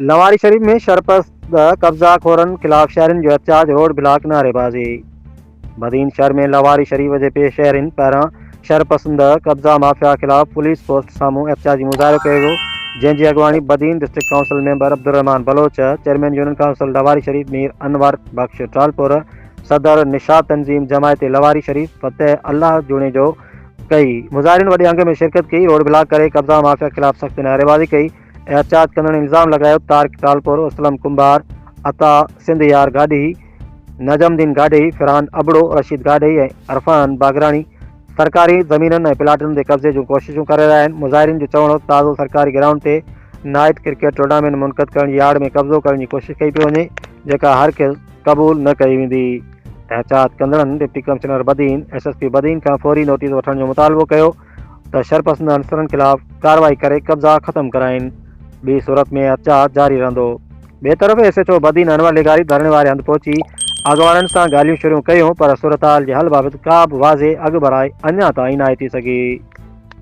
लवारी शरीफ में शरपस्त कब्जा खोरन खिलाफ शहरन जो एहतजाज रोड ब्लॉक नारेबाजी। बदीन शहर में लवारी शरीफ जे पेश शहरन पारां शरपसंद कब्जा माफिया खिलाफ पुलिस पोस्ट सामूं एहतजाजी मुज़ाहिरो कयो वियो, जंहिंजी अॻुवाणी Badin district council member Abdurrahman Baloch, chairman union council Lawari Sharif Mir Anwar Bakhsh Talpur, सदर निशात तंजीम जमायत लवारी शरीफ फतेह अल्लाह जूणे जो कई। मुज़ाहिरीन वॾे अंग में शिरकत कई, रोड ब्लॉक करे कब्जा माफिया खिलाफ सख्त नारेबाज़ी कई। एहतजाज कंदड़ इल्ज़ाम लगायो तारिक ट्रालपुर, असलम कुंभार, अता सिंध यार गाडी, नजमुद्दीन गाडी, फिरहान अबड़ो, रशीद गाडी ऐं अरफान बागरानी सरकारी ज़मीननि ऐं प्लाटनि ते कब्ज़े जूं कोशिशूं करे रहिया आहिनि। मुज़ाहिरीन जो चवणो ताज़ो सरकारी ग्राउंड ते नाइट क्रिकेट टूर्नामेंट मुनक़द करण यार्ड में कब्ज़ो करण जी कोशिशि कई पई वञे, जेका हरगिज़ क़बूल न कई वेंदी। एहतजाज कंदड़नि deputy commissioner Badin SSP Badin खां फौरी नोटिस वठण जो मुतालबो कयो त शरपसंद अनसरनि खिलाफ़ कार्रवाई करे कब्ज़ा ख़त्म कराइनि। ॿी सूरत में एहतजाज जारी रहंदो। ॿिए तरफ़ एसएचओ बदीन अनवर लिगारी धरणे वारे हंधि पहुची अॻवाननि सां ॻाल्हियूं शुरू कयूं, पर सूरत हाल जे हल बाबति का बि वाज़े अॻु भराए अञा ताईं न आहे थी सघी।